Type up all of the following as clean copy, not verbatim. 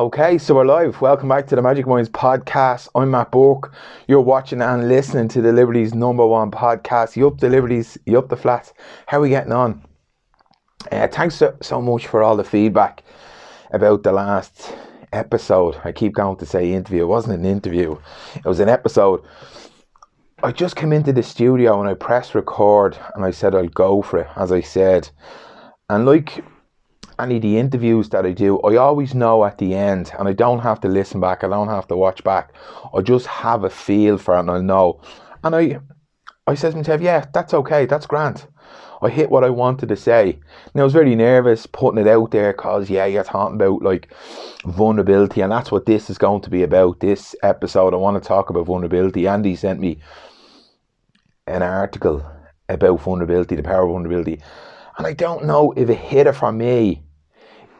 Okay, so we're live. Welcome back to the Magicminds podcast. I'm Matt Burke. You're watching and listening to the Liberty's #1 podcast. You up the Liberties, you up the flats. How are we getting on? Thanks so much for all the feedback about the last episode. I keep going to say interview. It wasn't an interview. It was an episode. I just came into the studio and I pressed record and I said I'll go for it, as I said. And like any of the interviews that I do, I always know at the end, and I don't have to listen back, I don't have to watch back, I just have a feel for it and I'll know. And I said to myself, yeah, that's okay, that's grand. I hit what I wanted to say. Now I was very nervous putting it out there because you're talking about like vulnerability, and that's what this is going to be about. This episode I want to talk about vulnerability. Andy sent me an article about vulnerability, the power of vulnerability. And I don't know if it hit it for me.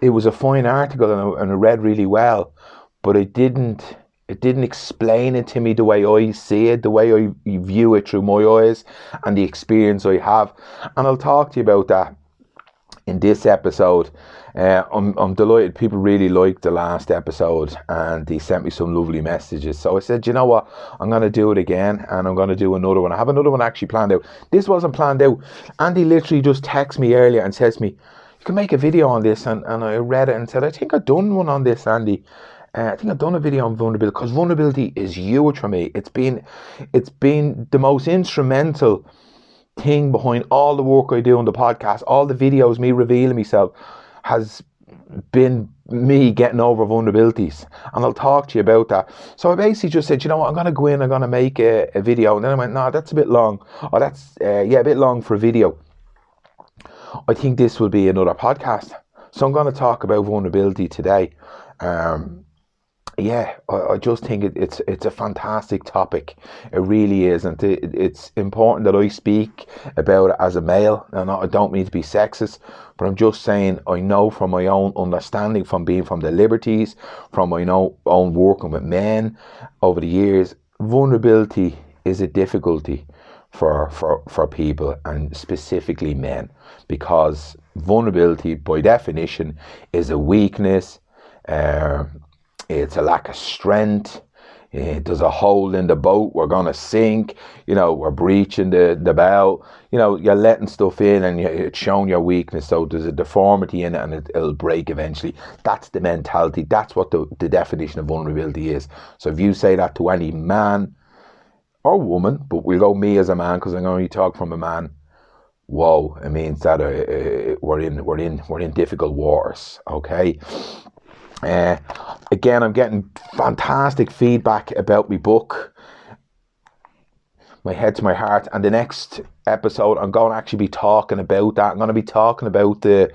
It was a fine article and I read really well, but it didn't explain it to me the way I see it, the way I view it through my eyes and the experience I have. And I'll talk to you about that in this episode. I'm delighted people really liked the last episode and they sent me some lovely messages. So I said, you know what, I'm going to do it again and I'm going to do another one. I have another one actually planned out. This wasn't planned out. Andy literally just texted me earlier and says to me, you can make a video on this. And I read it and said, I think I've done one on this, Andy. I think I've done a video on vulnerability, because vulnerability is huge for me. It's been the most instrumental thing behind all the work I do on the podcast, all the videos, me revealing myself, has been me getting over vulnerabilities, and I'll talk to you about that. So I basically just said, you know what, I'm going to go in, I'm going to make a video, and then I went, no, that's a bit long, or that's a bit long for a video. I think this will be another podcast, so I'm going to talk about vulnerability today. I just think it's a fantastic topic. It really is, and it's important that I speak about it as a male. And I don't mean to be sexist, but I'm just saying I know from my own understanding, from being from the Liberties, from my own working with men over the years, vulnerability is a difficulty for people, and specifically men, because vulnerability by definition is a weakness. It's a lack of strength. There's a hole in the boat, we're going to sink, we're breaching the bow, you're letting stuff in and it's showing your weakness, so there's a deformity in it and it'll break eventually. That's the mentality. That's what the definition of vulnerability is. So if you say that to any man or woman, but we'll go me as a man because I'm going to talk from a man, whoa, it means that we're in difficult waters, okay? Again, I'm getting fantastic feedback about my book, My Head to My Heart, and the next episode I'm going to actually be talking about that. I'm going to be talking about the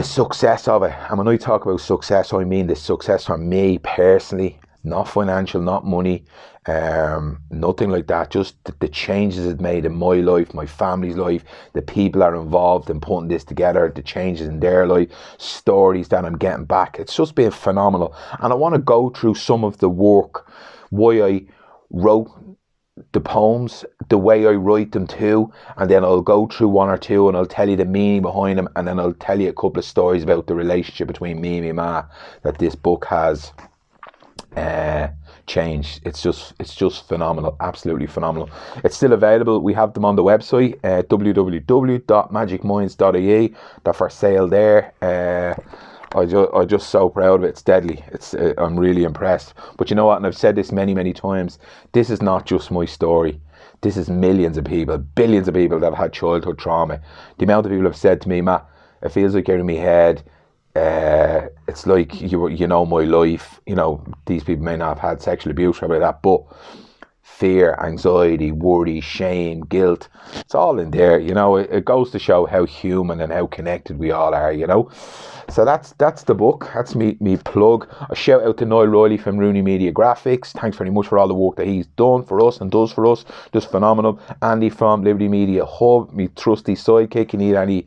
success of it. And when I talk about success, I mean the success for me personally, not financial, not money, nothing like that. Just the changes it made in my life, my family's life, the people that are involved in putting this together, the changes in their life, stories that I'm getting back. It's just been phenomenal. And I want to go through some of the work, why I wrote the poems, the way I write them too, and then I'll go through one or two and I'll tell you the meaning behind them, and then I'll tell you a couple of stories about the relationship between me and my ma that this book has changed. It's just phenomenal, absolutely phenomenal. It's still available. We have them on the website, www.magicminds.ie. They're for sale there. I'm just so proud of it. It's deadly. I'm really impressed. But you know what, and I've said this many times, this is not just my story. This is millions of people, billions of people that have had childhood trauma. The amount of people have said to me, Matt, it feels like you're in my head. It's like you know my life. These people may not have had sexual abuse or like that, but fear, anxiety, worry, shame, guilt, it's all in there. It goes to show how human and how connected we all are. So that's the book. That's me plug. A shout out to Niall Riley from Rooney Media Graphics. Thanks very much for all the work that he's done for us and does for us. Just phenomenal. Andy from Liberty Media Hub, me trusty sidekick. You need any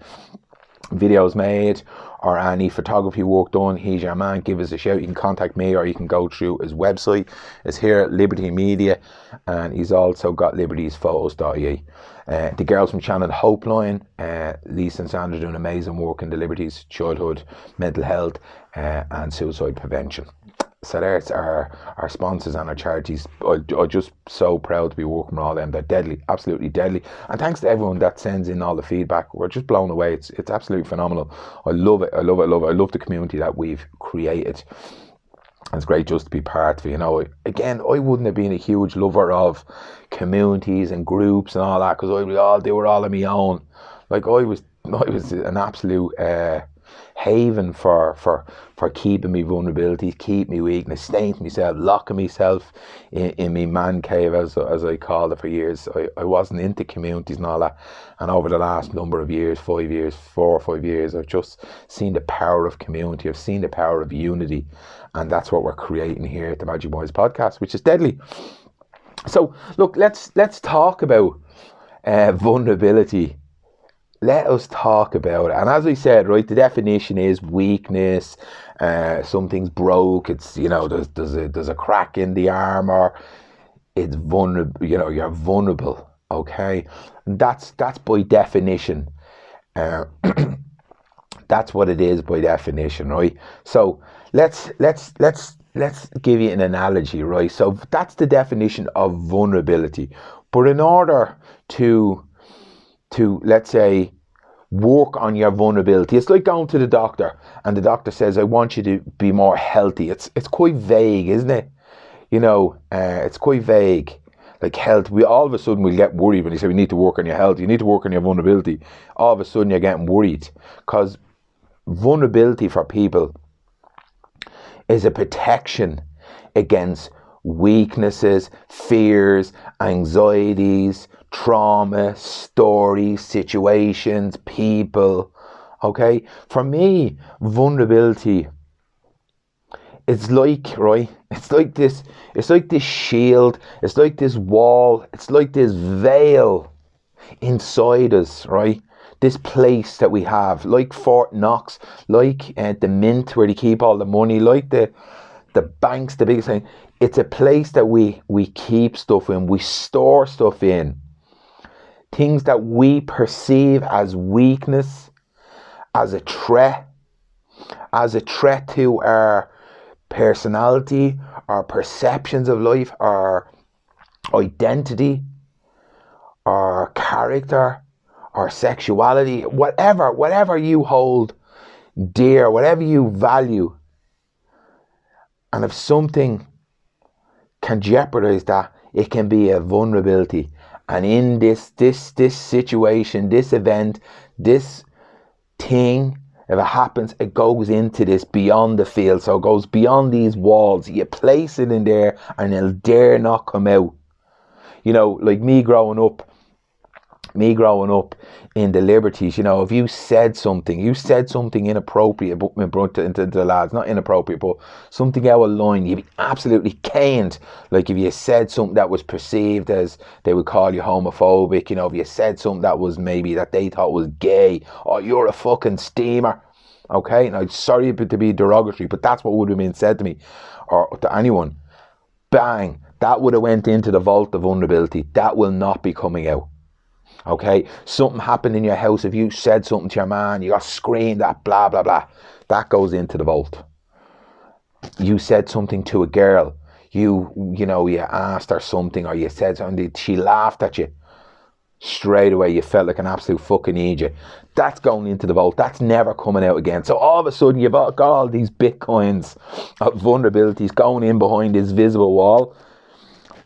videos made or any photography work done, he's your man. Give us a shout. You can contact me, or you can go through his website. It's here at Liberty Media, and he's also got libertiesphotos.ie. The girls from Shannon Hopeline, Lisa and Sandra, doing amazing work in the Liberties, childhood, mental health, and suicide prevention. So there's our sponsors and our charities. I'm just so proud to be working with all them. They're deadly, absolutely deadly. And thanks to everyone that sends in all the feedback. We're just blown away. It's absolutely phenomenal. I love it. I love the community that we've created. It's great just to be part of it. You know, again, I wouldn't have been a huge lover of communities and groups and all that, because they were all on my own. Like I was an absolute haven for keeping me vulnerabilities, keep me weakness, staying to myself, locking myself in my man cave, as I called it, for years. I wasn't into communities and all that, and over the last number of years, 4 or 5 years, I've just seen the power of community. I've seen the power of unity, and that's what we're creating here at the Magicminds podcast, which is deadly. So look, let's talk about vulnerability. Let us talk about it. And as I said, right, the definition is weakness. Something's broke. It's, you know, there's a crack in the armor. It's vulnerable. You know, you're vulnerable. Okay, and that's by definition. That's what it is by definition, right? So let's give you an analogy, right? So that's the definition of vulnerability. But in order to let's say work on your vulnerability, it's like going to the doctor and the doctor says, I want you to be more healthy. It's quite vague, isn't it? You know, it's quite vague. Like health, we all of a sudden will get worried when you say we need to work on your health, you need to work on your vulnerability. All of a sudden you're getting worried, because vulnerability for people is a protection against weaknesses, fears, anxieties, trauma, stories, situations, people. Okay, for me, vulnerability, it's like, right, it's like this shield, it's like this wall, it's like this veil inside us, right? This place that we have, like Fort Knox, like the mint where they keep all the money, like the banks, the biggest thing. It's a place that we keep stuff in, we store stuff in. Things that we perceive as weakness, as a threat to our personality, our perceptions of life, our identity, our character, our sexuality, whatever you hold dear, whatever you value. And if something can jeopardize that, it can be a vulnerability. And in this situation, this event, this thing, if it happens, it goes into this beyond the field. So it goes beyond these walls. You place it in there and it'll dare not come out. You know, like me growing up in the Liberties, you know, if you said something inappropriate, but into the lads, not inappropriate, but something out of line, you'd be absolutely caned. Like if you said something that was perceived as, they would call you homophobic, you know, if you said something that was maybe that they thought was gay, or you're a fucking steamer. Okay, now sorry to be derogatory, but that's what would have been said to me or to anyone. Bang, that would have went into the vault of vulnerability. That will not be coming out. Okay, something happened in your house, if you said something to your man, you got screamed at, blah blah blah, that goes into the vault. You said something to a girl, you asked her something, or you said something, she laughed at you, straight away you felt like an absolute fucking idiot. That's going into the vault. That's never coming out again. So all of a sudden you've got all these bitcoins of vulnerabilities going in behind this visible wall,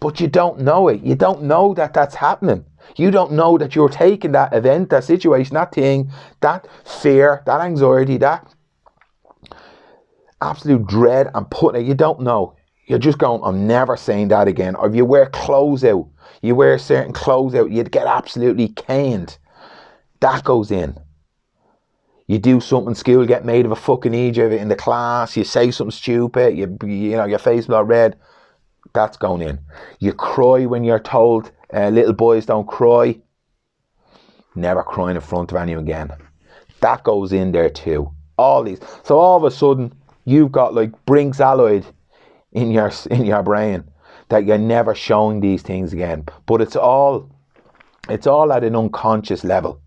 but you don't know it. You don't know that that's happening. You don't know that you're taking that event, that situation, that thing, that fear, that anxiety, that absolute dread, and putting it, you don't know. You're just going, I'm never saying that again. Or if you wear clothes out, you wear certain clothes out, you'd get absolutely caned. That goes in. You do something in school, get made of a fucking idiot in the class, you say something stupid, you know, your face is all red. That's going in. You cry when you're told little boys don't cry. Never crying in front of anyone again. that goes in there too. All these. So all of a sudden, you've got like Brinks alloyed in your brain that you're never showing these things again. But it's all at an unconscious level.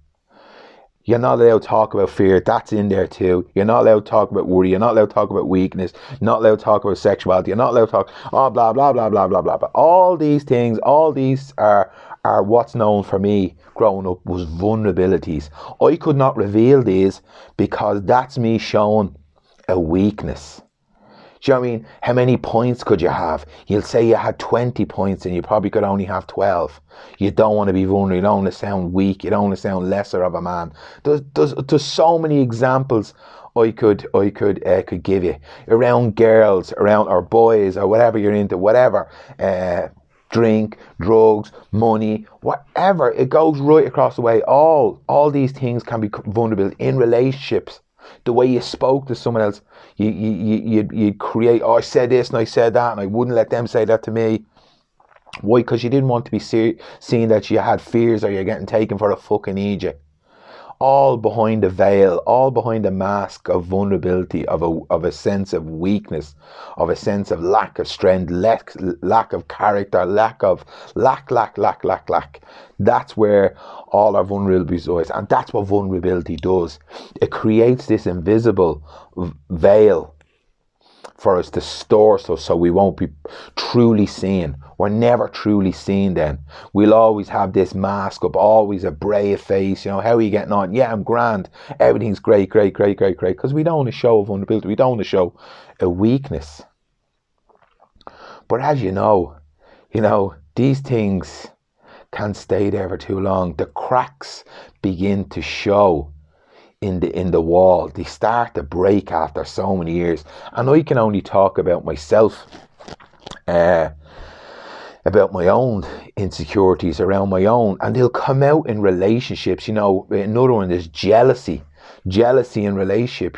You're not allowed to talk about fear. That's in there too. You're not allowed to talk about worry. You're not allowed to talk about weakness. You're not allowed to talk about sexuality. You're not allowed to talk, blah, blah, blah, blah, blah, blah, blah. All these things, all these are what's known for me growing up was vulnerabilities. I could not reveal these because that's me showing a weakness. Do you know what I mean? How many points could you have? You'll say you had 20 points and you probably could only have 12. You don't want to be vulnerable. You don't want to sound weak. You don't want to sound lesser of a man. There's so many examples I could give you around girls, around or boys or whatever you're into, whatever. Drink, drugs, money, whatever. It goes right across the way. All these things can be vulnerable in relationships. The way you spoke to someone else, you'd create, I said this and I said that and I wouldn't let them say that to me. Why? Because you didn't want to be seen that you had fears or you're getting taken for a fucking idiot. All behind a veil, all behind a mask of vulnerability, of a sense of weakness, of a sense of lack of strength, lack of character, lack. That's where all our vulnerability is, and that's what vulnerability does. It creates this invisible veil for us to store so we won't be truly seen. We're never truly seen then. We'll always have this mask up, always a brave face. You know, how are you getting on? Yeah, I'm grand. Everything's great. Because we don't want to show a vulnerability. We don't want to show a weakness. But as you know, these things can't stay there for too long. The cracks begin to show in the wall. They start to break after so many years. And I can only talk about myself, about my own insecurities around my own, and they'll come out in relationships. Another one is jealousy in relationship.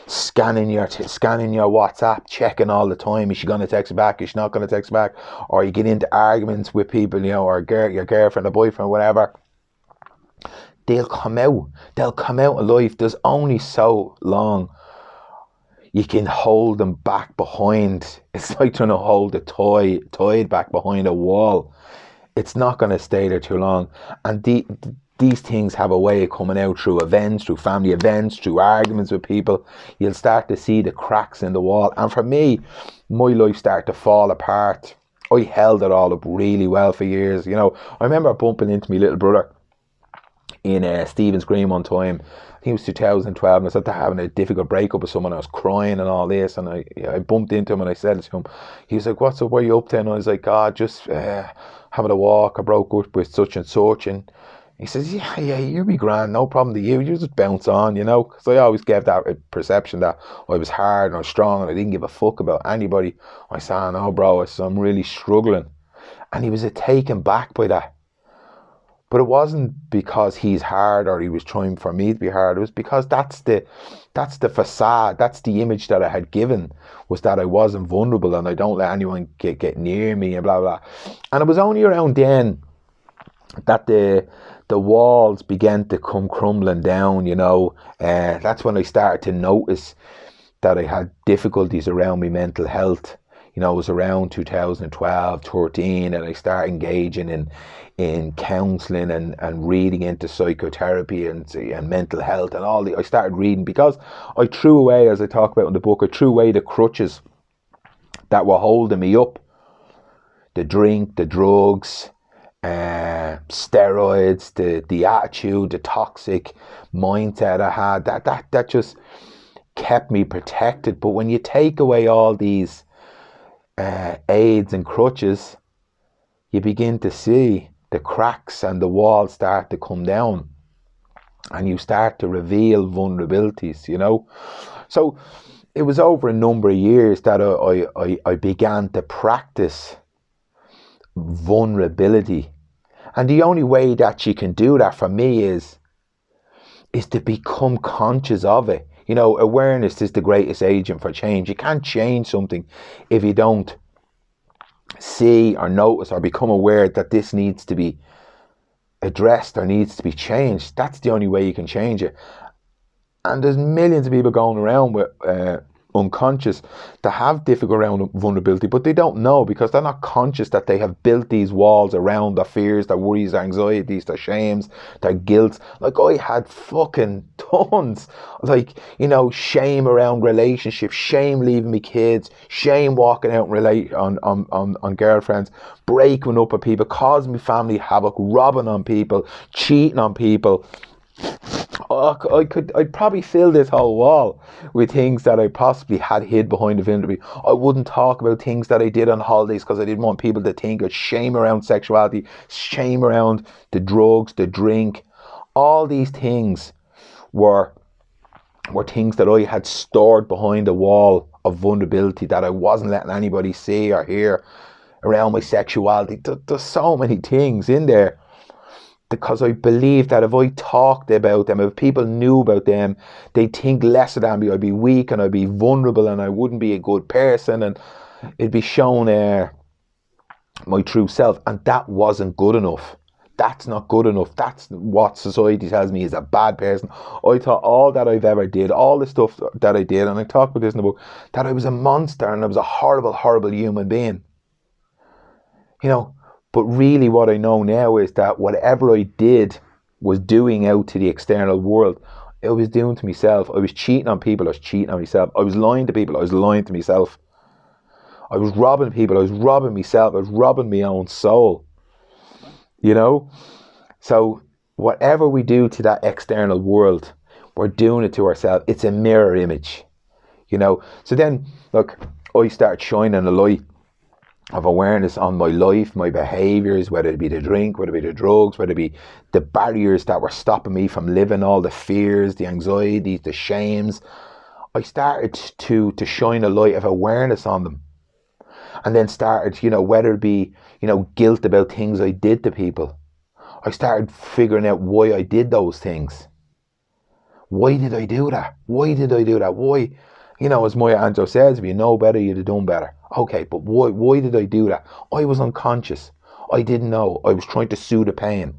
Scanning your WhatsApp, checking all the time, is she going to text back, is she not going to text back? Or you get into arguments with people, or your girlfriend or boyfriend, whatever. They'll come out alive. There's only so long you can hold them back behind. It's like trying to hold a toy back behind a wall. It's not going to stay there too long. And these things have a way of coming out through events, through family events, through arguments with people. You'll start to see the cracks in the wall. And for me, my life started to fall apart. I held it all up really well for years. I remember bumping into my little brother in Stephen's Green one time. I think it was 2012, and I started having a difficult breakup with someone. I was crying and all this, and I bumped into him and I said to him, he was like, "What's up, what are you up to?" And I was like, "God, just having a walk. I broke up with such and such." And he says, yeah, you'll be grand, no problem to you just bounce on, because I always gave that perception that I was hard and I was strong and I didn't give a fuck about anybody. I said, "No, bro," I said, "I'm really struggling." And he was taken back by that. But it wasn't because he's hard or he was trying for me to be hard. It was because that's the facade, that's the image that I had given, was that I wasn't vulnerable and I don't let anyone get near me and blah, blah. And it was only around then that the walls began to come crumbling down, That's when I started to notice that I had difficulties around my mental health. It was around 2012, 13, and I started engaging in counselling and reading into psychotherapy and mental health and all. I started reading because I threw away, as I talk about in the book, I threw away the crutches that were holding me up. The drink, the drugs, steroids, the attitude, the toxic mindset I had. That just kept me protected. But when you take away all these aids and crutches, you begin to see the cracks and the walls start to come down, and you start to reveal vulnerabilities. So it was over a number of years that I began to practice vulnerability, and the only way that you can do that for me is to become conscious of it. Awareness is the greatest agent for change. You can't change something if you don't see or notice or become aware that this needs to be addressed or needs to be changed. That's the only way you can change it. And there's millions of people going around with unconscious that have difficult around vulnerability, but they don't know because they're not conscious that they have built these walls around their fears, their worries, their anxieties, their shames, their guilt. Like, I had fucking tons, like, you know, shame around relationships, shame leaving me kids, shame walking out and on girlfriends, breaking up with people, causing me family havoc, robbing on people, cheating on people. I'd probably fill this whole wall with things that I possibly had hid behind the vulnerability. I wouldn't talk about things that I did on holidays because I didn't want people to think of shame around sexuality, shame around the drugs, the drink. All these things were things that I had stored behind a wall of vulnerability that I wasn't letting anybody see or hear around my sexuality. There's so many things in there. Because I believe that if I talked about them, if people knew about them, they'd think lesser than me. I'd be weak and I'd be vulnerable and I wouldn't be a good person, and it'd be shown my true self. And that wasn't good enough. That's not good enough. That's what society tells me is a bad person. I thought all that I've ever did, all the stuff that I did, and I talk about this in the book, that I was a monster and I was a horrible, horrible human being. You know, but really what I know now is that whatever I did was doing out to the external world. I was doing to myself. I was cheating on people. I was cheating on myself. I was lying to people. I was lying to myself. I was robbing people. I was robbing myself. I was robbing my own soul. You know? So whatever we do to that external world, we're doing it to ourselves. It's a mirror image. You know? So then, look, I start shining a light of awareness on my life, my behaviours, whether it be the drink, whether it be the drugs, whether it be the barriers that were stopping me from living, all the fears, the anxieties, the shames. I started to shine a light of awareness on them. And then started, you know, whether it be, you know, guilt about things I did to people. I started figuring out why I did those things. Why did I do that? Why did I do that? Why? You know, as Maya Angelou says, if you know better, you'd have done better. Okay, but why did I do that? I was unconscious. I didn't know. I was trying to soothe the pain.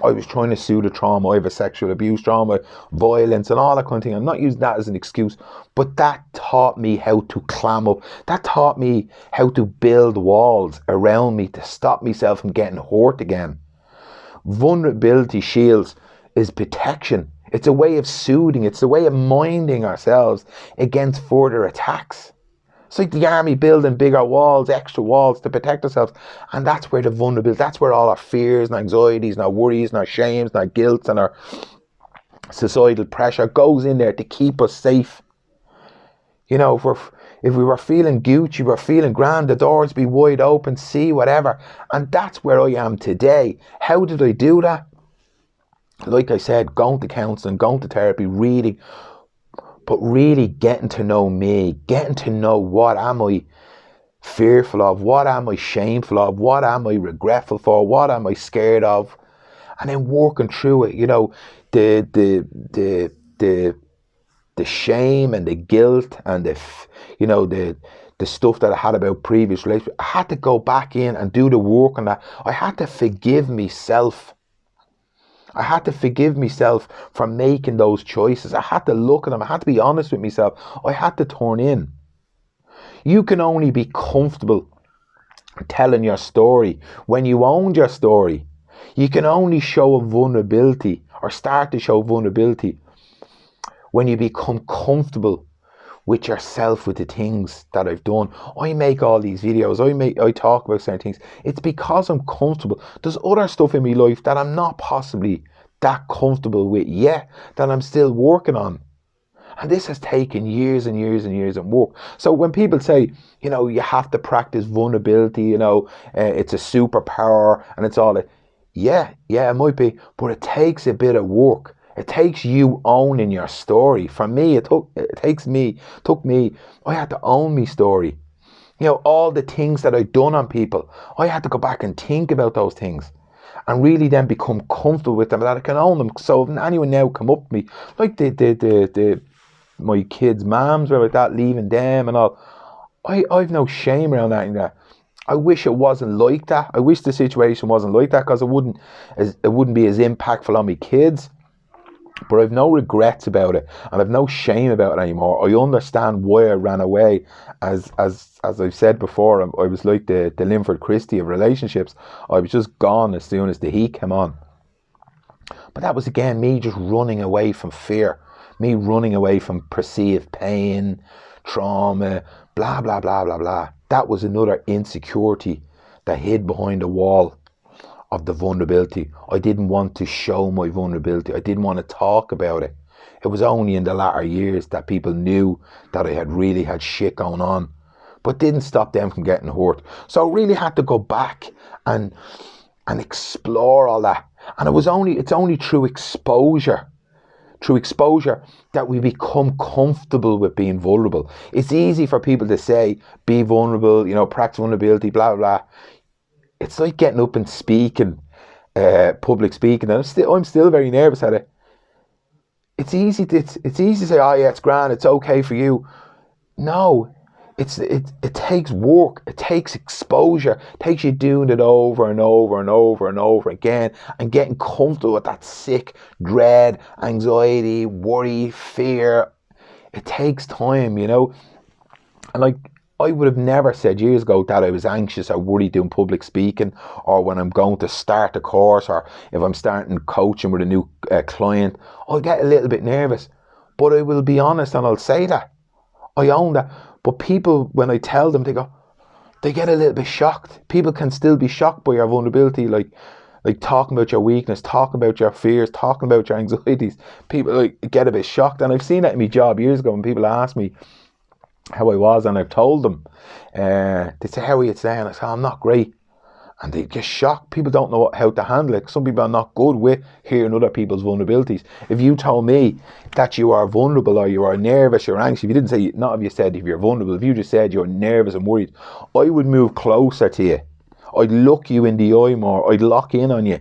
I was trying to soothe the trauma. I have a sexual abuse trauma, violence, and all that kind of thing. I'm not using that as an excuse, but that taught me how to clam up. That taught me how to build walls around me to stop myself from getting hurt again. Vulnerability shields is protection. It's a way of soothing. It's a way of minding ourselves against further attacks. It's like the army building bigger walls, extra walls to protect ourselves. And that's where the vulnerability, that's where all our fears and anxieties and our worries and our shames and our guilt and our societal pressure goes in there to keep us safe. You know, if we were feeling Gucci, we're feeling grand, the doors be wide open, see whatever. And that's where I am today. How did I do that? Like I said, going to counselling, going to therapy, reading, but really getting to know me, getting to know what am I fearful of, what am I shameful of, what am I regretful for, what am I scared of, and then working through it. You know, the shame and the guilt and the stuff that I had about previous relationships. I had to go back in and do the work on that. I had to forgive myself. I had to forgive myself for making those choices. I had to look at them. I had to be honest with myself. I had to turn in. You can only be comfortable telling your story when you owned your story. You can only show a vulnerability or start to show vulnerability when you become comfortable with yourself, with the things that I've done. I make all these videos. I talk about certain things. It's because I'm comfortable. There's other stuff in my life that I'm not possibly that comfortable with yet, that I'm still working on. And this has taken years and years and years of work. So when people say, you know, you have to practice vulnerability, you know, it's a superpower and it's all that. Yeah, it might be, but it takes a bit of work. It takes you owning your story. For me, it took me, I had to own my story. You know, all the things that I'd done on people, I had to go back and think about those things and really then become comfortable with them, that I can own them. So if anyone now come up to me, like my kids' moms were like that, leaving them and all, I've no shame around that. I wish it wasn't like that. I wish the situation wasn't like that, because it wouldn't be as impactful on my kids. But I've no regrets about it, and I've no shame about it anymore. I understand why I ran away. As I've said before, I was like the Linford Christie of relationships. I was just gone as soon as the heat came on. But that was again me just running away from fear, me running away from perceived pain, trauma, blah blah blah blah blah. That was another insecurity that hid behind the wall of the vulnerability. I didn't want to show my vulnerability. I didn't want to talk about it. It was only in the latter years that people knew that I had really had shit going on, but didn't stop them from getting hurt. So I really had to go back and explore all that. And it's only through exposure that we become comfortable with being vulnerable. It's easy for people to say, be vulnerable, practice vulnerability, blah, blah, blah. It's like getting up and speaking, public speaking. And I'm still very nervous at it. It's easy to say, oh yeah, it's grand, it's okay for you. No, it takes work, it takes exposure, it takes you doing it over and over and over and over again, and getting comfortable with that sick dread, anxiety, worry, fear. It takes time, And like, I would have never said years ago that I was anxious or worried doing public speaking, or when I'm going to start a course, or if I'm starting coaching with a new client, I'll get a little bit nervous. But I will be honest and I'll say that. I own that. But people, when I tell them, they get a little bit shocked. People can still be shocked by your vulnerability, like talking about your weakness, talking about your fears, talking about your anxieties. People get a bit shocked. And I've seen that in my job years ago when people ask me how I was, and I've told them, they say, how are you today? And I say, I'm not great. And they get shocked. People don't know how to handle it. Some people are not good with hearing other people's vulnerabilities. If you told me that you are vulnerable, or you are nervous, you're anxious, if you didn't say, not if you said if you're vulnerable, if you just said you're nervous and worried, I would move closer to you. I'd look you in the eye more. I'd lock in on you.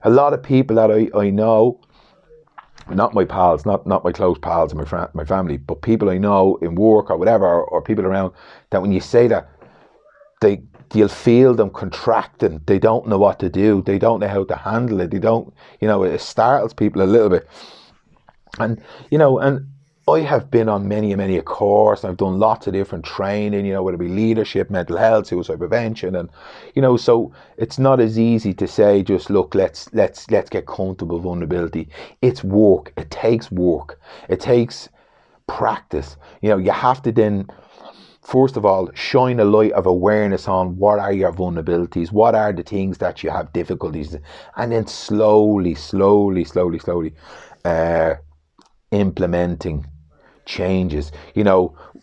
A lot of people that I know, not my pals, not my close pals and my family, but people I know in work or whatever, or people around, that when you say that, you'll feel them contracting. They don't know what to do. They don't know how to handle it. They don't, it startles people a little bit. And, and I have been on many a course, and I've done lots of different training, whether it be leadership, mental health, suicide prevention. And, so it's not as easy to say, just look, let's get comfortable with vulnerability. It's work. It takes work. It takes practice. You have to then, first of all, shine a light of awareness on what are your vulnerabilities, what are the things that you have difficulties, and then slowly, implementing changes.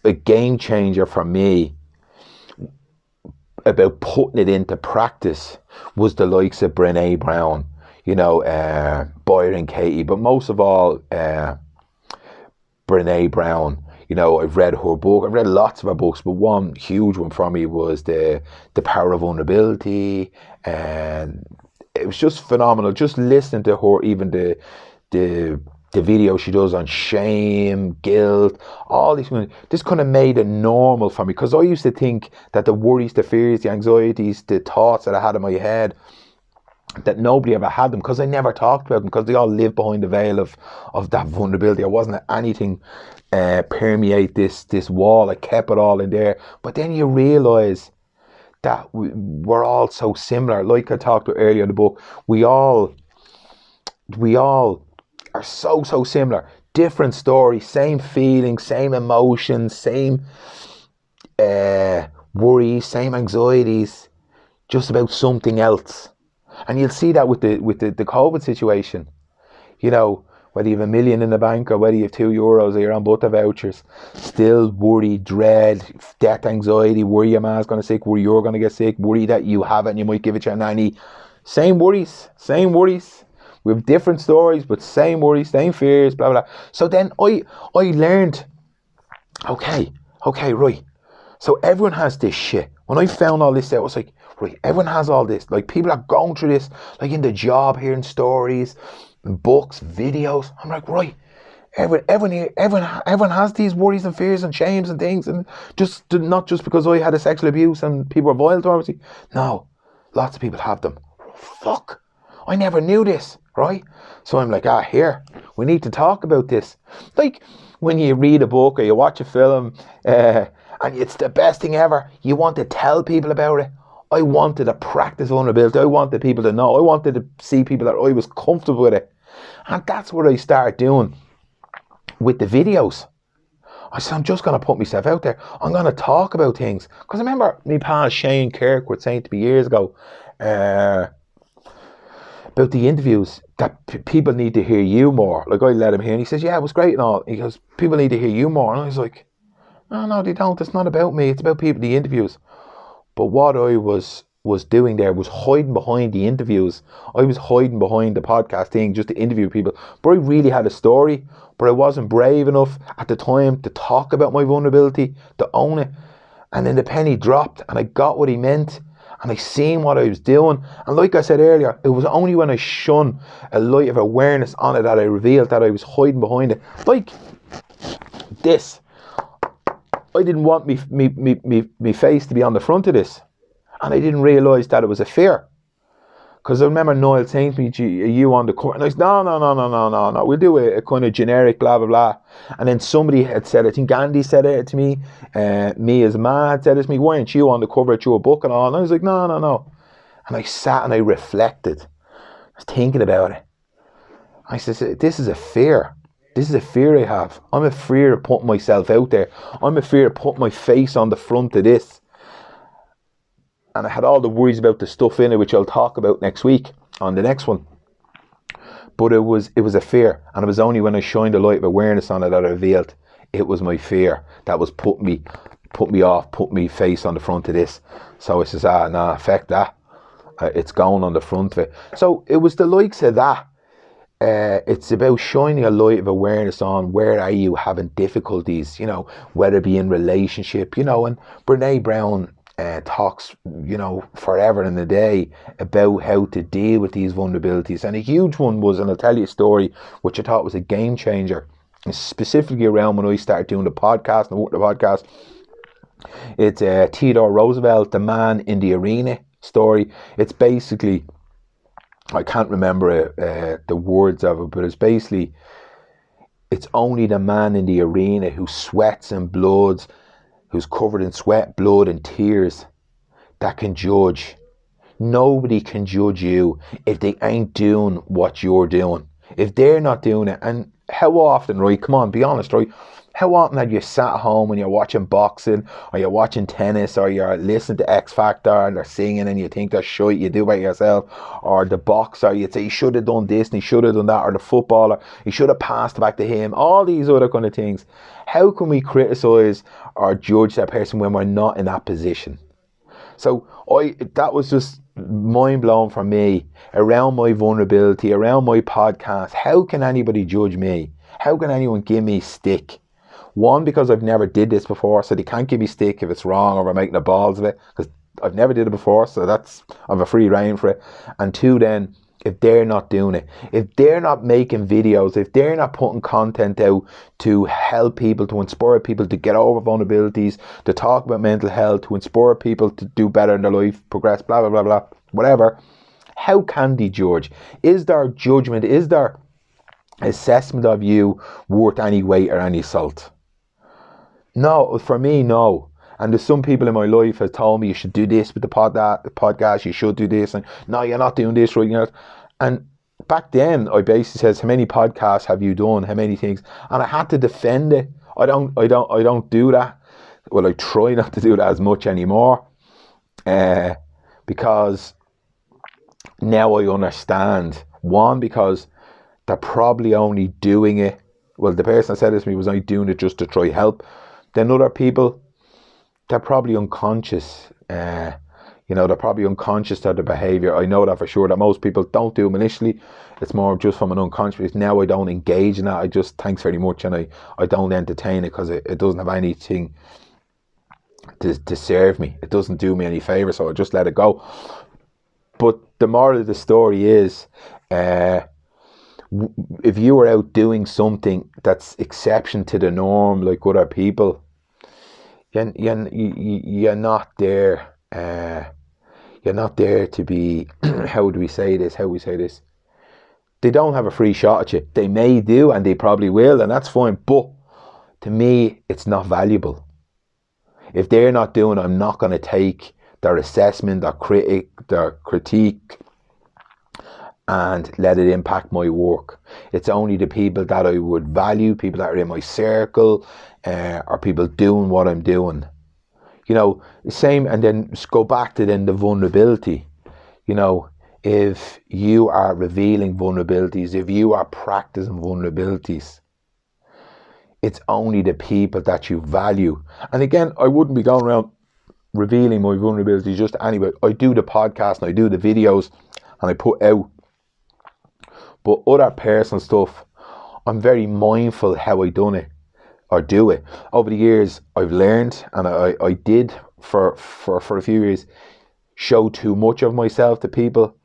A game changer for me about putting it into practice was the likes of Brené Brown, Byron Katie, but most of all, Brené Brown. I've read her book. I've read lots of her books, but one huge one for me was the Power of Vulnerability, and it was just phenomenal. Just listening to her, even the video she does on shame, guilt, all these things. This kind of made it normal for me, because I used to think that the worries, the fears, the anxieties, the thoughts that I had in my head, that nobody ever had them, because I never talked about them, because they all live behind the veil of that vulnerability. I wasn't let anything permeate this wall. I kept it all in there. But then you realise that we're all so similar. Like I talked about earlier in the book, we all are so similar. Different stories, same feelings, same emotions, same worries, same anxieties, just about something else. And you'll see that with the COVID situation. Whether you have $1 million in the bank, or whether you have €2 or you're on butter vouchers, still worry, dread, death anxiety, worry your man's going to sick, worry you're going to get sick, worry that you have it and you might give it to your nanny. Same worries. We have different stories, but same worries, same fears, blah, blah. So then I learned, okay, right. So everyone has this shit. When I found all this out, I was like, right, everyone has all this. Like, people are going through this, like in the job, hearing stories, books, videos. I'm like, right, everyone has these worries and fears and shames and things, and not just because I had a sexual abuse and people were violent, obviously. No, lots of people have them. Fuck, I never knew this. right? So I'm like, here, we need to talk about this. Like when you read a book or you watch a film and it's the best thing ever, you want to tell people about it. I wanted to practice vulnerability. I wanted people to know. I wanted to see people that I was comfortable with it. And that's what I started doing with the videos. I said, I'm just going to put myself out there. I'm going to talk about things. Because I remember my pal Shane Kirkwood saying to me years ago about the interviews that people need to hear you more. Like I let him hear and he says, yeah, it was great and all. He goes, people need to hear you more. And I was like, no, they don't. It's not about me. It's about people, the interviews. But what I was doing there was hiding behind the interviews. I was hiding behind the podcast thing just to interview people. But I really had a story. But I wasn't brave enough at the time to talk about my vulnerability, to own it. And then the penny dropped and I got what he meant. And I seen what I was doing. And like I said earlier, it was only when I shone a light of awareness on it that I revealed that I was hiding behind it. Like this. I didn't want me face to be on the front of this. And I didn't realise that it was a fear. Because I remember Noel saying to me, are you on the court? And I said, no. We'll do a kind of generic blah, blah, blah. And then somebody had said, I think Andy said it to me. Me as a man had said it to me, why aren't you on the cover of your book and all? And I was like, no. And I sat and I reflected. I was thinking about it. I said, this is a fear. This is a fear I have. I'm afraid of putting myself out there. I'm afraid of putting my face on the front of this. And I had all the worries about the stuff in it, which I'll talk about next week on the next one. But it was a fear. And it was only when I shined a light of awareness on it that I revealed it was my fear that was put me off, put me face on the front of this. So I says, affect that. It's going on the front of it. So it was the likes of that. It's about shining a light of awareness on where are you having difficulties, whether it be in relationship, and Brene Brown talks, forever in the day about how to deal with these vulnerabilities. And a huge one was, and I'll tell you a story, which I thought was a game changer, specifically around when I started doing the podcast and the podcast. It's Theodore Roosevelt, the man in the arena story. It's basically, I can't remember the words of it, but it's basically, it's only the man in the arena who sweats and bloods, who's covered in sweat, blood and tears, that can judge. Nobody can judge you if they ain't doing what you're doing. If they're not doing it. And how often, right, come on, be honest, right, how often have you sat at home when you're watching boxing or you're watching tennis or you're listening to X Factor and they're singing and you think they're shite, you do by yourself, or the boxer, you'd say he should have done this and he should have done that, or the footballer, he should have passed back to him, all these other kind of things. How can we criticise or judge that person when we're not in that position? So that was just mind blowing for me around my vulnerability, around my podcast. How can anybody judge me? How can anyone give me stick? One, because I've never did this before, so they can't give me stick if it's wrong or we're making the balls of it, because I've never did it before, so I've a free rein for it. And two, then, if they're not doing it, if they're not making videos, if they're not putting content out to help people, to inspire people to get over vulnerabilities, to talk about mental health, to inspire people to do better in their life, progress, blah, blah, blah, blah, whatever, how can they judge? Is their judgment, is their assessment of you worth any weight or any salt? No, for me, no. And there's some people in my life have told me you should do this with the podcast, you should do this, and no, you're not doing this right. And back then, I basically says, how many podcasts have you done? How many things? And I had to defend it. I don't do that. Well, I try not to do that as much anymore, because now I understand. One, because they're probably only doing it. Well, the person that said this to me was only doing it just to try help. Then other people, they're probably unconscious. They're probably unconscious to their behaviour. I know that for sure, that most people don't do them initially. It's more just from an unconscious. Now I don't engage in that. I just, thanks very much, and I don't entertain it because it doesn't have anything to serve me. It doesn't do me any favour, so I just let it go. But the moral of the story is, if you are out doing something that's exception to the norm, like other people, you're not there. You're not there to be. How do we say this? They don't have a free shot at you. They may do, and they probably will, and that's fine. But to me, it's not valuable. If they're not doing it, I'm not going to take their assessment, their critique, and let it impact my work. It's only the people that I would value, people that are in my circle, or people doing what I'm doing. You know, the same, and then just go back to then the vulnerability. You know, if you are revealing vulnerabilities, if you are practicing vulnerabilities, it's only the people that you value. And again, I wouldn't be going around revealing my vulnerabilities just to anybody. I do the podcast and I do the videos and I put out. But other personal stuff, I'm very mindful how I done it or do it. Over the years, I've learned, and I did for a few years, show too much of myself to people.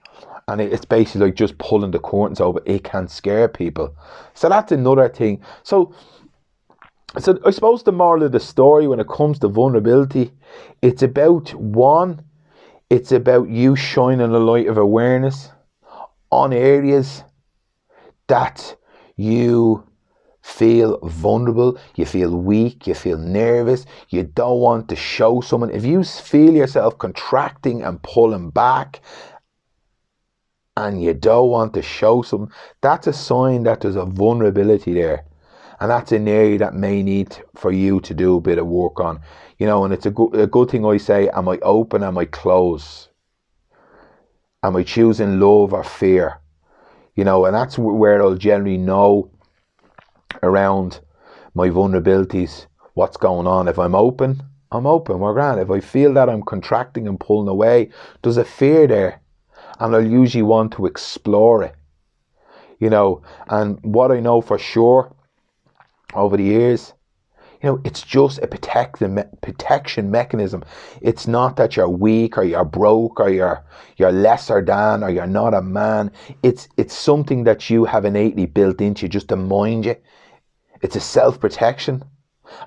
And it's basically like just pulling the curtains over. It can scare people. So that's another thing. So I suppose the moral of the story when it comes to vulnerability, it's about it's about you shining a light of awareness on areas that you feel vulnerable, you feel weak, you feel nervous, you don't want to show someone. If you feel yourself contracting and pulling back and you don't want to show someone, that's a sign that there's a vulnerability there. And that's an area that may need for you to do a bit of work on. You know, and it's a good thing I say, am I open, am I closed? Am I choosing love or fear? You know, and that's where I'll generally know around my vulnerabilities, what's going on. If I'm open, we're grand. If I feel that I'm contracting and pulling away, there's a fear there. And I'll usually want to explore it. You know, and what I know for sure over the years, you know, it's just a protection mechanism. It's not that you're weak or you're broke or you're lesser than or you're not a man. It's something that you have innately built into you just to mind you. It's a self-protection.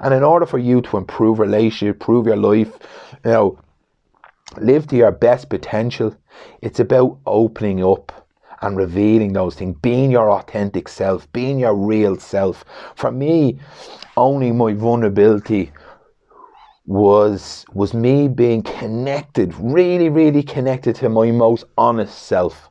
And in order for you to improve relationship, improve your life, you know, live to your best potential, it's about opening up and revealing those things, being your authentic self, being your real self. For me, owning my vulnerability was me being connected, really, really connected to my most honest self.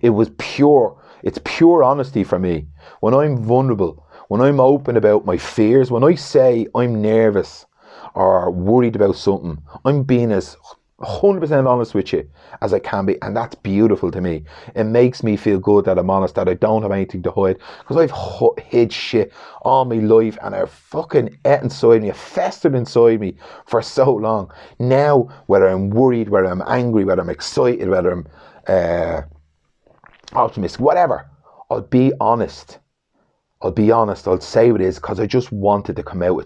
It was pure. It's pure honesty for me. When I'm vulnerable, when I'm open about my fears, when I say I'm nervous or worried about something, I'm being as 100% honest with you as I can be, and that's beautiful to me. It makes me feel good that I'm honest, that I don't have anything to hide, because I've hid shit all my life and I fucking ate inside me, festered inside me for so long. Now, whether I'm worried, whether I'm angry, whether I'm excited, whether I'm optimistic, whatever, I'll be honest. I'll say what it is, because I just want it to come out.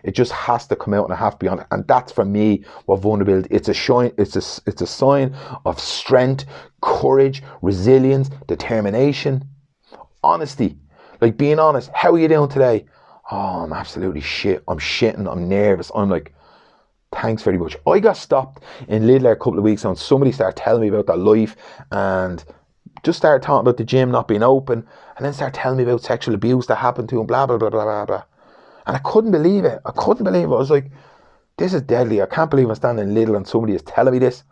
It just has to come out, and I have to be honest. And that's for me what vulnerability. It's a sign of strength, courage, resilience, determination, honesty. Like being honest. How are you doing today? Oh, I'm absolutely shit. I'm shitting. I'm nervous. I'm like, thanks very much. I got stopped in Lidl a couple of weeks ago, and somebody started telling me about their life and just started talking about the gym not being open, and then started telling me about sexual abuse that happened to him, blah, blah, blah, blah, blah, blah. And I couldn't believe it. I was like, this is deadly. I can't believe I'm standing in Lidl and somebody is telling me this.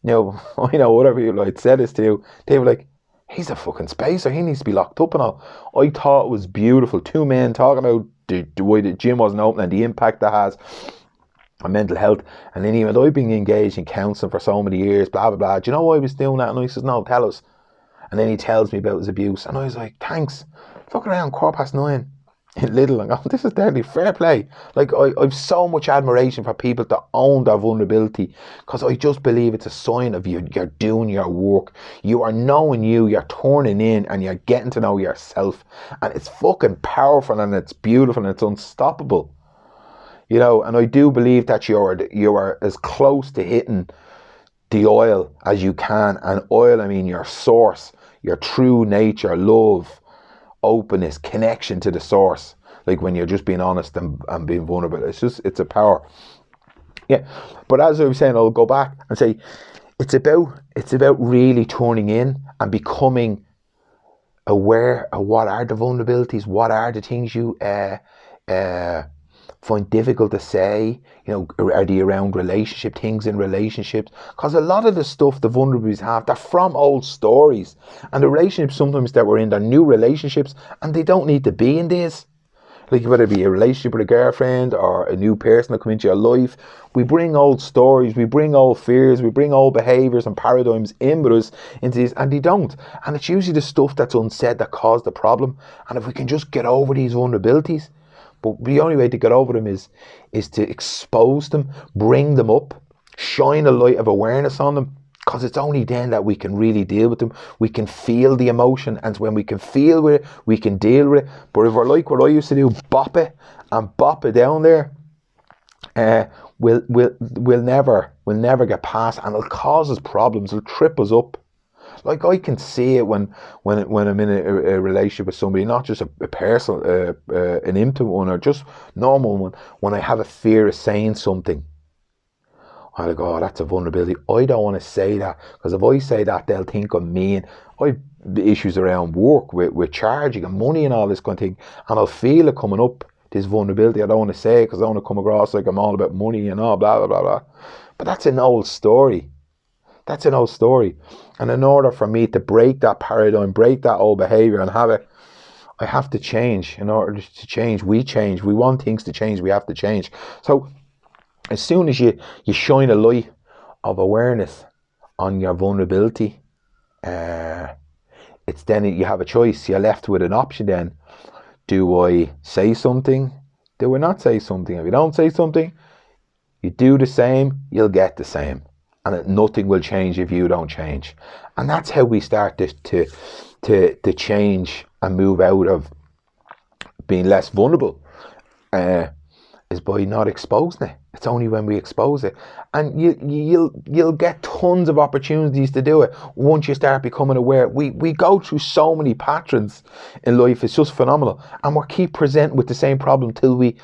You know, whatever you like said this to you, they were like, he's a fucking spacer. He needs to be locked up and all. I thought it was beautiful. Two men talking about the way the gym wasn't open and the impact that has on mental health. And then he went, I've been engaged in counselling for so many years, blah, blah, blah. Do you know why I was doing that? And I says, no, tell us. And then he tells me about his abuse. And I was like, thanks. Fucking around 9:15 in Lidl. And go, this is deadly. Fair play. Like, I've so much admiration for people that own their vulnerability, because I just believe it's a sign of you're doing your work. You are knowing you're turning in, and you're getting to know yourself. And it's fucking powerful, and it's beautiful, and it's unstoppable. You know, and I do believe that you are as close to hitting the oil as you can. And oil, I mean your source, your true nature, love, openness, connection to the source. Like when you're just being honest and being vulnerable. It's a power. Yeah. But as I was saying, I'll go back and say it's about really turning in and becoming aware of what are the vulnerabilities, what are the things you find difficult to say. Are they around relationship, things in relationships? Because a lot of the stuff the vulnerabilities have, they're from old stories. And the relationships sometimes that we're in, they're new relationships, and they don't need to be in this. Like whether it be a relationship with a girlfriend or a new person that come into your life, we bring old stories, we bring old fears, we bring old behaviours and paradigms in with us into this, and they don't. And it's usually the stuff that's unsaid that caused the problem. And if we can just get over these vulnerabilities, but the only way to get over them is to expose them, bring them up, shine a light of awareness on them, because it's only then that we can really deal with them. We can feel the emotion, and when we can feel with it, we can deal with it. But if we're like what I used to do, bop it down there, we'll never get past, and it'll cause us problems. It'll trip us up. Like I can see it when I'm in a relationship with somebody, not just a personal, an intimate one or just normal one. When I have a fear of saying something, I like, oh, that's a vulnerability. I don't want to say that, because if I say that, they'll think I'm mean. I have issues around work with charging and money and all this kind of thing, and I'll feel it coming up, this vulnerability. I don't want to say it because I don't want to come across like I'm all about money and all blah, blah, blah, blah. But that's an old story. That's an old story. And in order for me to break that paradigm, break that old behaviour and have it, I have to change. In order to change, we change. We want things to change, we have to change. So as soon as you shine a light of awareness on your vulnerability, it's then you have a choice. You're left with an option then. Do I say something? Do I not say something? If you don't say something, you do the same, you'll get the same. And nothing will change if you don't change. And that's how we start to change and move out of being less vulnerable. Is by not exposing it. It's only when we expose it, and you'll get tons of opportunities to do it once you start becoming aware. We go through so many patterns in life; it's just phenomenal, and we keep presenting with the same problem till we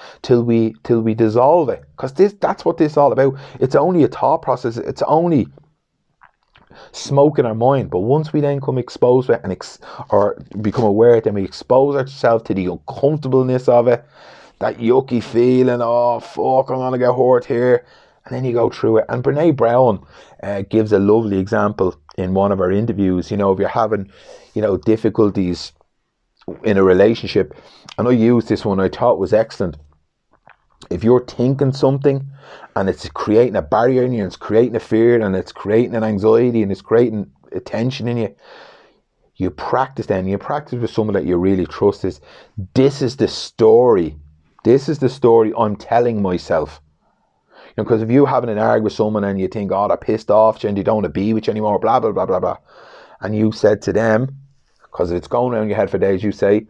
dissolve it. Because that's what this is all about. It's only a thought process. It's only smoke in our mind. But once we then come exposed to it or become aware, then we expose ourselves to the uncomfortableness of it. That yucky feeling, oh fuck, I'm gonna get hurt here, and then you go through it. And Brene Brown gives a lovely example in one of her interviews. If you're having, difficulties in a relationship, and I used this one, I thought was excellent. If you're thinking something and it's creating a barrier in you, and it's creating a fear, and it's creating an anxiety, and it's creating a tension in you, you practice then. You practice with someone that you really trust. This is the story. This is the story I'm telling myself. Because if you're having an argument with someone and you think, oh, they're pissed off and they don't want to be with you anymore, blah, blah, blah, blah, blah. And you said to them, because it's going around your head for days, you say,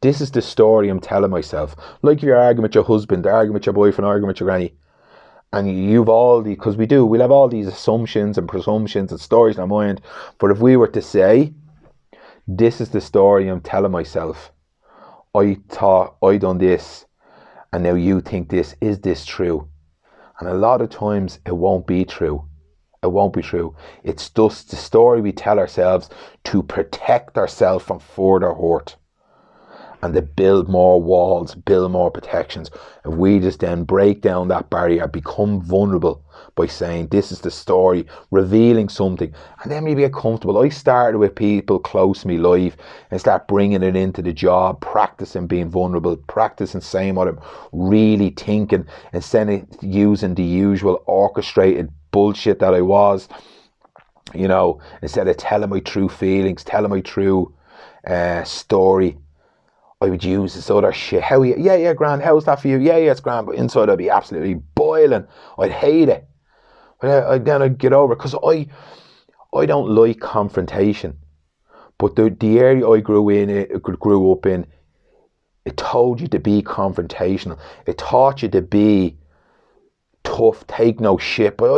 this is the story I'm telling myself. Like if you're arguing with your husband, arguing with your boyfriend, arguing with your granny. And because we'll have all these assumptions and presumptions and stories in our mind. But if we were to say, this is the story I'm telling myself. I thought I done this, and now you think this. Is this true? And a lot of times it won't be true. It won't be true. It's just the story we tell ourselves to protect ourselves from further hurt. And to build more walls, build more protections. If we just then break down that barrier, become vulnerable by saying, this is the story, revealing something, and then we get comfortable. I started with people close to me live and start bringing it into the job, practicing being vulnerable, practicing saying what I'm really thinking, instead of using the usual orchestrated bullshit that I was, instead of telling my true feelings, telling my true story. I would use this other shit. How are you? Yeah, grand. How's that for you? Yeah, it's grand. But inside I'd be absolutely boiling. I'd hate it. But then I'd get over it, because I don't like confrontation. But the area I grew up in, it told you to be confrontational. It taught you to be tough, take no shit. But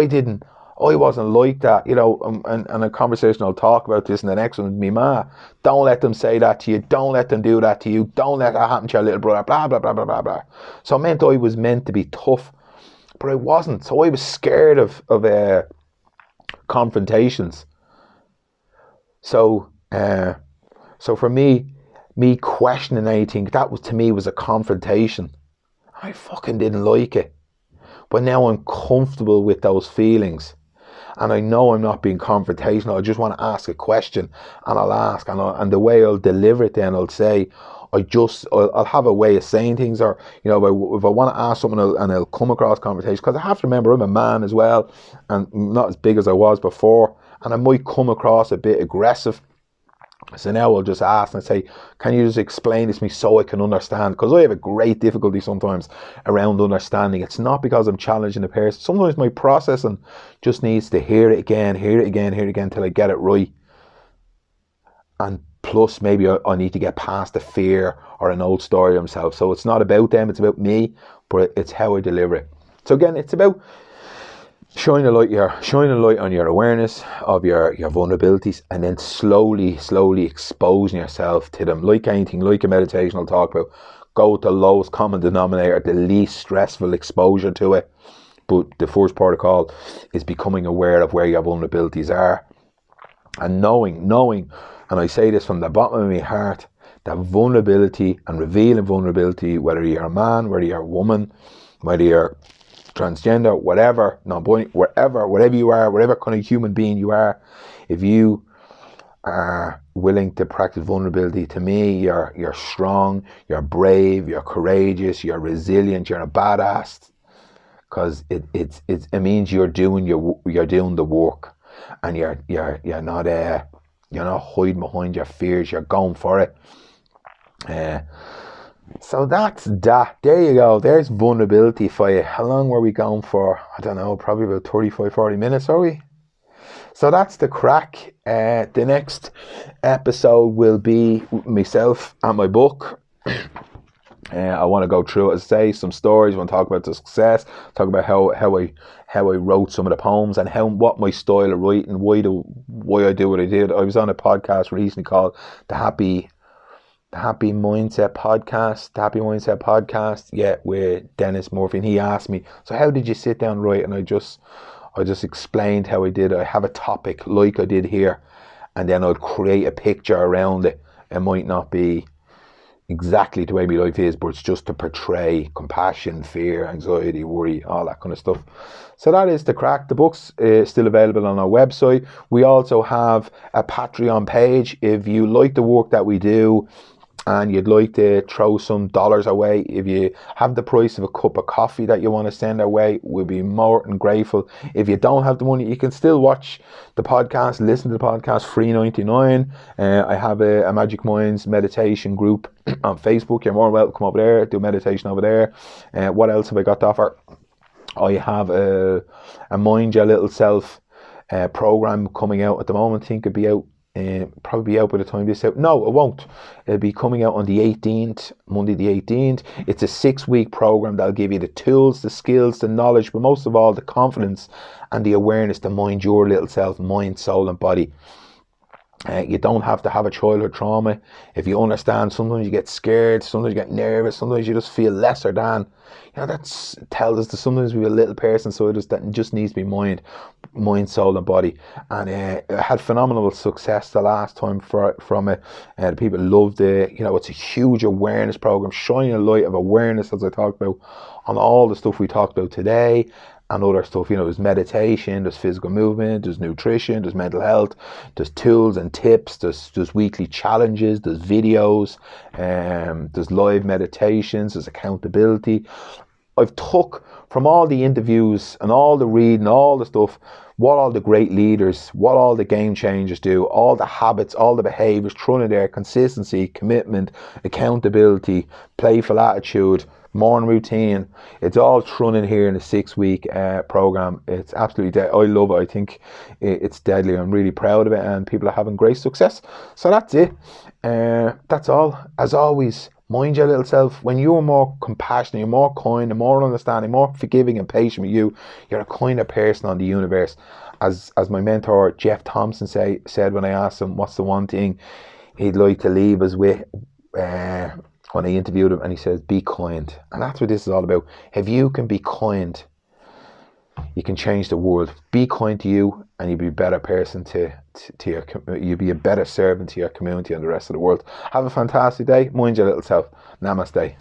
I wasn't like that, and a conversation I'll talk about this in the next one with me ma. Don't let them say that to you. Don't let them do that to you. Don't let that happen to your little brother. Blah, blah, blah, blah, blah, blah. So it meant I was meant to be tough, but I wasn't. So I was scared of confrontations. So So for me questioning anything, that was, to me, was a confrontation. I fucking didn't like it. But now I'm comfortable with those feelings. And I know I'm not being confrontational. I just want to ask a question, and I'll ask, and the way I'll deliver it, then I'll say, I'll have a way of saying things, or, you know, if I want to ask something, and I'll come across conversation, because I have to remember I'm a man as well, and not as big as I was before, and I might come across a bit aggressive. So now I'll just ask and say, can you just explain this to me so I can understand? Because I have a great difficulty sometimes around understanding. It's not because I'm challenging the person. Sometimes my processing just needs to hear it again till I get it right. And plus, maybe I need to get past the fear or an old story of myself. So it's not about them, it's about me, but it's how I deliver it. So again, it's about shining a light on your awareness of your vulnerabilities, and then slowly exposing yourself to them. Like anything, like a meditation I'll talk about, go with the lowest common denominator, the least stressful exposure to it. But the first protocol is becoming aware of where your vulnerabilities are, and knowing, and I say this from the bottom of my heart, that vulnerability and revealing vulnerability, whether you're a man, whether you're a woman, whether you're transgender, whatever, non-binary, whatever you are, whatever kind of human being you are, if you are willing to practice vulnerability, to me, you're strong, you're brave, you're courageous, you're resilient, you're a badass, because it means you're doing the work, and you're not hiding behind your fears. You're going for it. So that's that. There you go. There's vulnerability for you. How long were we going for? I don't know, probably about 35-40 minutes, are we? So that's the crack. The next episode will be myself and my book. I want to go through it, as I say, some stories. I want to talk about the success, talk about how I wrote some of the poems, and what my style of writing, why I do what I did. I was on a podcast recently called The Happy Mindset Podcast, yeah, with Dennis Murphy, and he asked me, so how did you sit down and write? And I just explained how I did it. I have a topic like I did here, and then I'd create a picture around it. It might not be exactly the way my life is, but it's just to portray compassion, fear, anxiety, worry, all that kind of stuff. So that is the crack. The book's still available on our website. We also have a Patreon page. If you like the work that we do, and you'd like to throw some dollars away, if you have the price of a cup of coffee that you want to send our way, we'll be more than grateful. If you don't have the money, you can still watch the podcast, listen to the podcast, $3.99. I have a Magic Minds meditation group on Facebook. You're more welcome to come over there, do meditation over there. What else have I got to offer? I have a Mind Your Little Self program coming out at the moment. I think it'll be out. Probably be out by the time this out. No, it won't. It'll be coming out on the 18th, Monday the 18th. It's a 6-week program that'll give you the tools, the skills, the knowledge, but most of all the confidence and the awareness to mind your little self, mind, soul and body. You don't have to have a childhood trauma. If you understand, sometimes you get scared, sometimes you get nervous, sometimes you just feel lesser than. You know, that tells us that sometimes we have a little person inside us that just needs to be mind, soul and body. And it had phenomenal success the last time from it. The people loved it. You know, it's a huge awareness program, shining a light of awareness, as I talked about, on all the stuff we talked about today. And other stuff, you know, there's meditation, there's physical movement, there's nutrition, there's mental health, there's tools and tips, there's weekly challenges, there's videos, there's live meditations, there's accountability. I've took from all the interviews and all the reading, all the stuff, what all the great leaders, what all the game changers do, all the habits, all the behaviors thrown in there, consistency, commitment, accountability, playful attitude, morning routine. It's all thrown in here in a 6-week program. It's absolutely I love it. I think it's deadly. I'm really proud of it, and people are having great success. So that's it. That's all. As always, mind your little self. When you're more compassionate, you're more kind, and more understanding, more forgiving and patient with you, you're a kinder person on the universe. As my mentor Jeff Thompson said when I asked him what's the one thing he'd like to leave us with, when I interviewed him, and he says, be kind. And that's what this is all about. If you can be kind you can change the world. Be kind to you, and you'll be a better person to your. You'll be a better servant to your community and the rest of the world. Have a fantastic day. Mind your little self. Namaste.